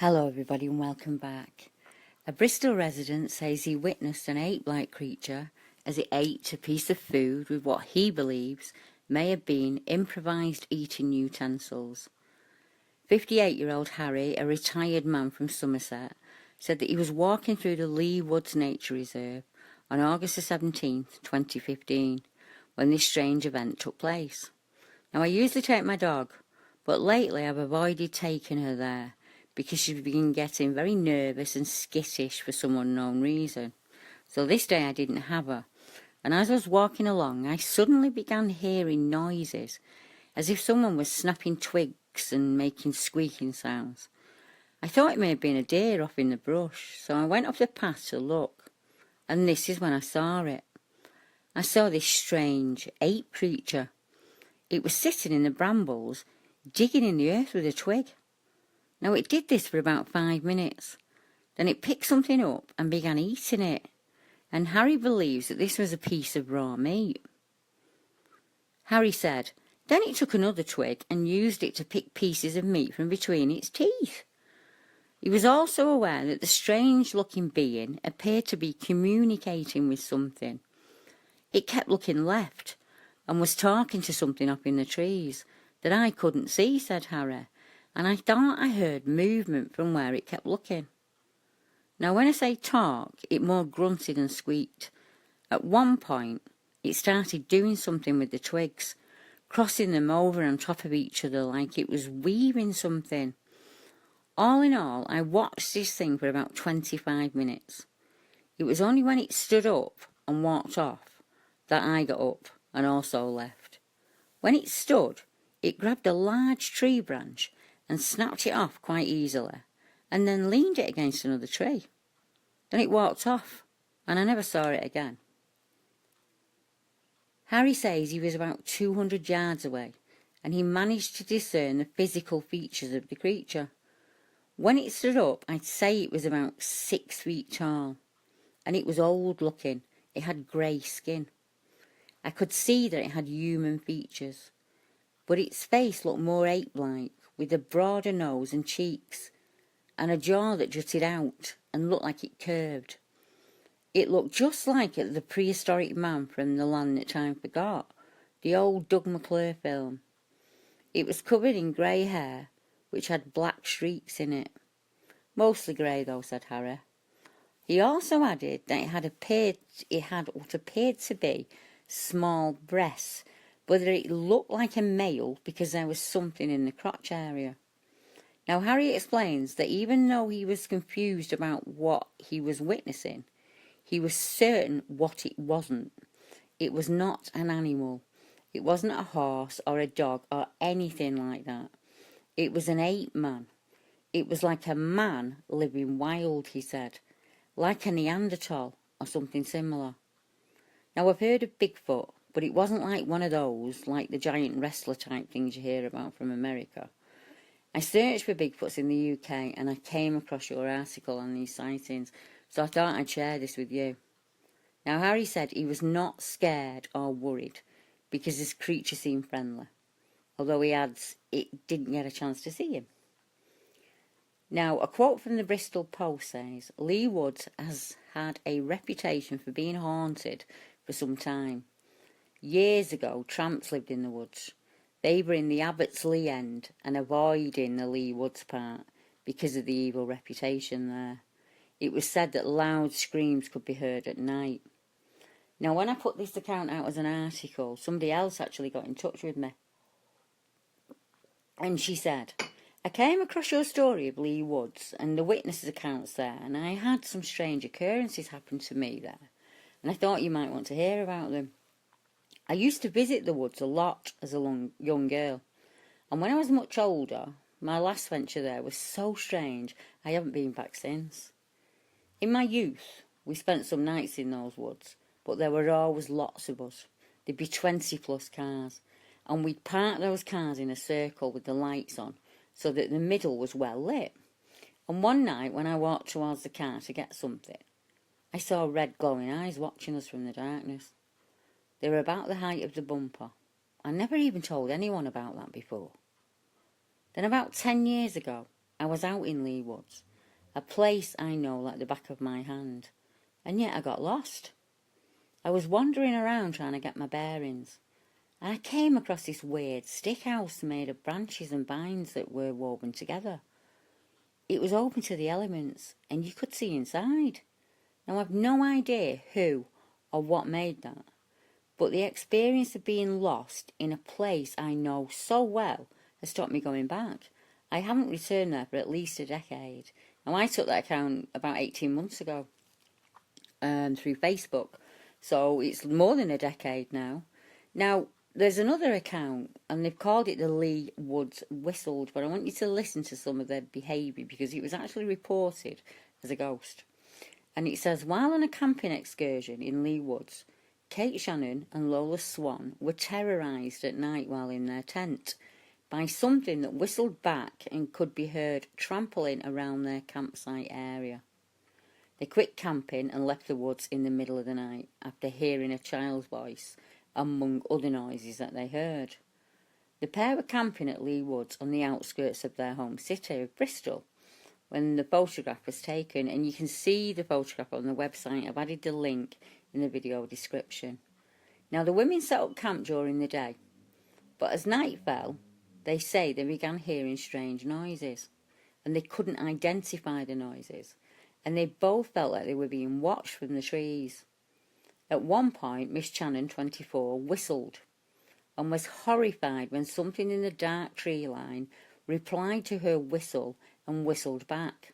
Hello everybody and welcome back. A Bristol resident says he witnessed an ape-like creature as it ate a piece of food with what he believes may have been improvised eating utensils. 58-year-old Harry, a retired man from Somerset, said that he was walking through the Leigh Woods Nature Reserve on August the 17th, 2015, when this strange event took place. Now I usually take my dog, but lately I've avoided taking her there, because she's been getting very nervous and skittish for some unknown reason. So this day I didn't have her, and as I was walking along I suddenly began hearing noises, as if someone was snapping twigs and making squeaking sounds. I thought it may have been a deer off in the brush, so I went up the path to look, and this is when I saw it. I saw this strange ape creature. It was sitting in the brambles, digging in the earth with a twig. Now it did this for about 5 minutes. Then it picked something up and began eating it. And Harry believes that this was a piece of raw meat. Harry said, then it took another twig and used it to pick pieces of meat from between its teeth. He was also aware that the strange-looking being appeared to be communicating with something. It kept looking left and was talking to something up in the trees that I couldn't see, said Harry. And I thought I heard movement from where it kept looking. Now when I say talk, it more grunted and squeaked. At one point, it started doing something with the twigs, crossing them over on top of each other like it was weaving something. All in all, I watched this thing for about 25 minutes. It was only when it stood up and walked off that I got up and also left. When it stood, it grabbed a large tree branch and snapped it off quite easily, and then leaned it against another tree. Then it walked off, and I never saw it again. Harry says he was about 200 yards away, and he managed to discern the physical features of the creature. When it stood up, I'd say it was about 6 feet tall, and it was old looking. It had grey skin. I could see that it had human features, but its face looked more ape-like, with a broader nose and cheeks, and a jaw that jutted out and looked like it curved. It looked just like the prehistoric man from The Land That Time Forgot, the old Doug McClure film. It was covered in grey hair, which had black streaks in it. Mostly grey though, said Harry. He also added that it had what appeared to be small breasts, but that it looked like a male because there was something in the crotch area. Now Harry explains that even though he was confused about what he was witnessing, he was certain what it wasn't. It was not an animal. It wasn't a horse or a dog or anything like that. It was an ape man. It was like a man living wild, he said, like a Neanderthal or something similar. Now I've heard of Bigfoot, but it wasn't like one of those, like the giant wrestler type things you hear about from America. I searched for Bigfoots in the UK and I came across your article on these sightings, so I thought I'd share this with you. Now Harry said he was not scared or worried because this creature seemed friendly, although he adds it didn't get a chance to see him. Now a quote from the Bristol Post says, Leigh Woods has had a reputation for being haunted for some time. Years ago, tramps lived in the woods. They were in the Abbottsley end and avoiding the Leigh Woods part because of the evil reputation there. It was said that loud screams could be heard at night. Now, when I put this account out as an article, somebody else actually got in touch with me. And she said, I came across your story of Leigh Woods and the witnesses' accounts there, and I had some strange occurrences happen to me there, and I thought you might want to hear about them. I used to visit the woods a lot as a young girl, and when I was much older, my last venture there was so strange I haven't been back since. In my youth, we spent some nights in those woods, but there were always lots of us. There'd be 20 plus cars, and we'd park those cars in a circle with the lights on, so that the middle was well lit. And one night when I walked towards the car to get something, I saw red glowing eyes watching us from the darkness. They were about the height of the bumper. I never even told anyone about that before. Then about 10 years ago, I was out in Leigh Woods, a place I know like the back of my hand, and yet I got lost. I was wandering around trying to get my bearings, and I came across this weird stick house made of branches and vines that were woven together. It was open to the elements, and you could see inside. Now, I've no idea who or what made that, but the experience of being lost in a place I know so well has stopped me going back. I haven't returned there for at least a decade. Now, I took that account about 18 months ago through Facebook, so it's more than a decade now. Now, there's another account, and they've called it the Leigh Woods Whistled, but I want you to listen to some of their behaviour because it was actually reported as a ghost. And it says, while on a camping excursion in Leigh Woods, Kate Shannon and Lola Swan were terrorised at night while in their tent by something that whistled back and could be heard trampling around their campsite area. They quit camping and left the woods in the middle of the night after hearing a child's voice, among other noises that they heard. The pair were camping at Leigh Woods on the outskirts of their home city of Bristol when the photograph was taken, and you can see the photograph on the website. I've added the link in the video description. Now, the women set up camp during the day, but as night fell, they say they began hearing strange noises, and they couldn't identify the noises, and they both felt like they were being watched from the trees. At one point, Miss Shannon, 24, whistled and was horrified when something in the dark tree line replied to her whistle and whistled back.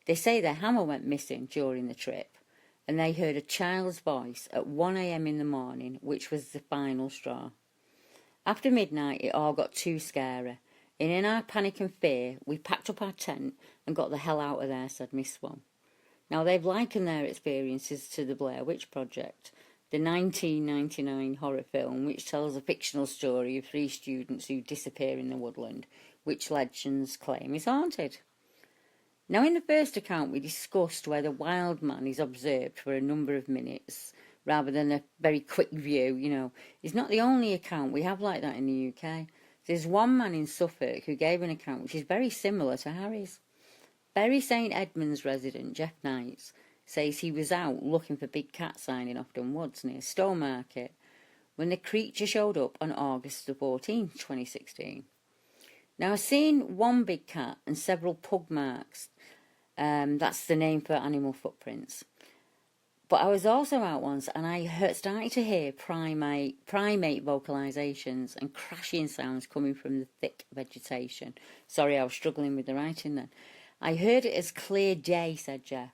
They say their hammer went missing during the trip, and they heard a child's voice at 1 a.m. in the morning, which was the final straw. After midnight, it all got too scary, and in our panic and fear, we packed up our tent and got the hell out of there, said Miss Swan. Now, they've likened their experiences to the Blair Witch Project, the 1999 horror film which tells a fictional story of 3 students who disappear in the woodland, which legends claim is haunted. Now, in the first account, we discussed where the Wildman is observed for a number of minutes, rather than a very quick view, It's not the only account we have like that in the UK. There's one man in Suffolk who gave an account which is very similar to Harry's. Bury St Edmunds resident Jeff Knights says he was out looking for big cat sign in Ofton Woods near Stowmarket when the creature showed up on August the 14th, 2016. Now, I've seen one big cat and several pug marks. That's the name for animal footprints. But I was also out once and I started to hear primate vocalisations and crashing sounds coming from the thick vegetation. Sorry, I was struggling with the writing then. I heard it as clear day, said Jeff.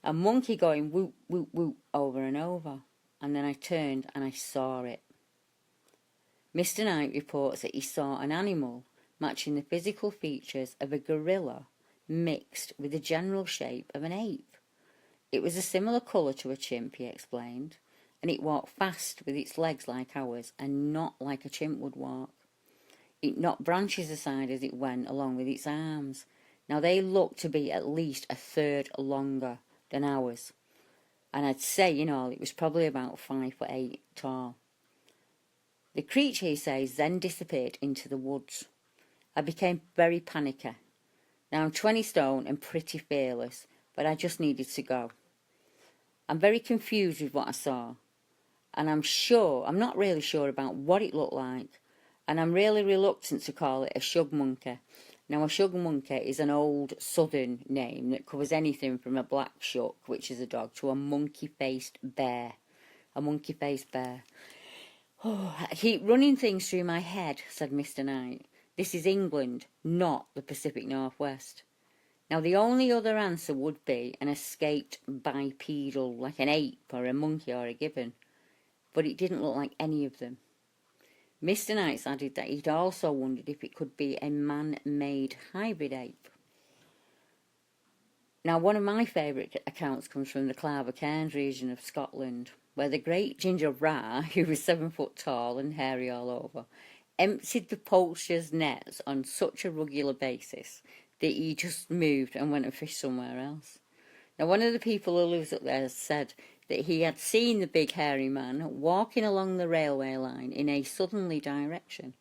A monkey going whoop, whoop, whoop over and over. And then I turned and I saw it. Mr. Knight reports that he saw an animal matching the physical features of a gorilla mixed with the general shape of an ape. It was a similar colour to a chimp, he explained, and it walked fast with its legs like ours and not like a chimp would walk. It knocked branches aside as it went along with its arms. Now, they looked to be at least a third longer than ours, and I'd say in all it was probably about 5'8" tall. The creature, he says, then disappeared into the woods. I became very panicky. Now, I'm 20 stone and pretty fearless, but I just needed to go. I'm very confused with what I saw, and I'm not really sure about what it looked like, and I'm really reluctant to call it a shug monkey. Now, a shug monkey is an old southern name that covers anything from a black shuck, which is a dog, to a monkey-faced bear. A monkey-faced bear. Oh, I keep running things through my head, said Mr. Knight. This is England, not the Pacific Northwest. Now, the only other answer would be an escaped bipedal, like an ape or a monkey or a gibbon. But it didn't look like any of them. Mr. Knights added that he'd also wondered if it could be a man-made hybrid ape. Now, one of my favourite accounts comes from the Claver Cairns region of Scotland, where the great ginger rat, who was 7 foot tall and hairy all over, emptied the poacher's nets on such a regular basis that he just moved and went and fished somewhere else. Now, one of the people who lives up there said that he had seen the big hairy man walking along the railway line in a southerly direction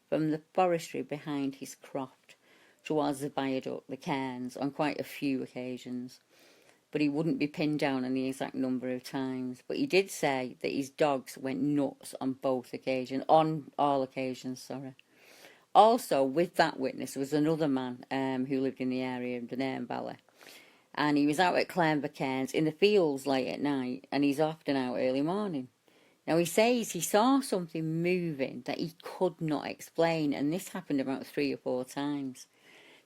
from the forestry behind his croft, towards the viaduct, the cairns, on quite a few occasions. But he wouldn't be pinned down on the exact number of times. But he did say that his dogs went nuts on all occasions, sorry. Also, with that witness was another man who lived in the area of the Nairn Valley. And he was out at Clanber Cairns in the fields late at night, and he's often out early morning. Now, he says he saw something moving that he could not explain, and this happened about 3 or 4 times.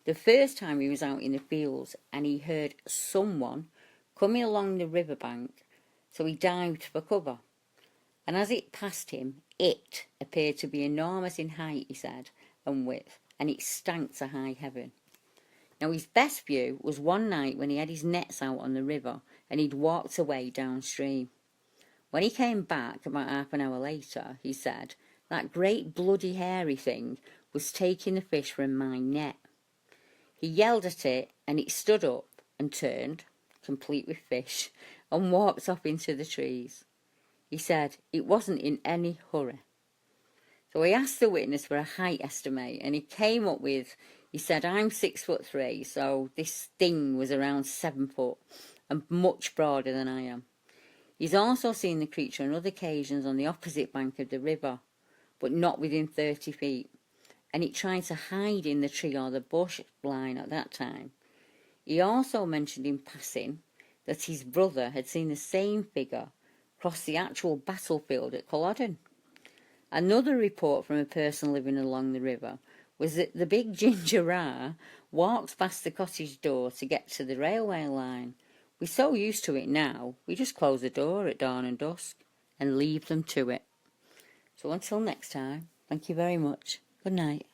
The first time he was out in the fields, and he heard someone coming along the riverbank, so he dived for cover. And as it passed him, it appeared to be enormous in height, he said, and width, and it stank to high heaven. Now, his best view was one night when he had his nets out on the river and he'd walked away downstream. When he came back about half an hour later, he said, that great bloody hairy thing was taking the fish from my net. He yelled at it and it stood up and turned, complete with fish, and walked off into the trees. He said it wasn't in any hurry. So he asked the witness for a height estimate, and he came up with, he said, I'm 6'3", so this thing was around 7 foot and much broader than I am. He's also seen the creature on other occasions on the opposite bank of the river, but not within 30 feet, and it tried to hide in the tree or the bush line at that time. He also mentioned in passing that his brother had seen the same figure cross the actual battlefield at Culloden. Another report from a person living along the river was that the big ginger rar walked past the cottage door to get to the railway line. We're so used to it now, we just close the door at dawn and dusk and leave them to it. So until next time, thank you very much. Good night.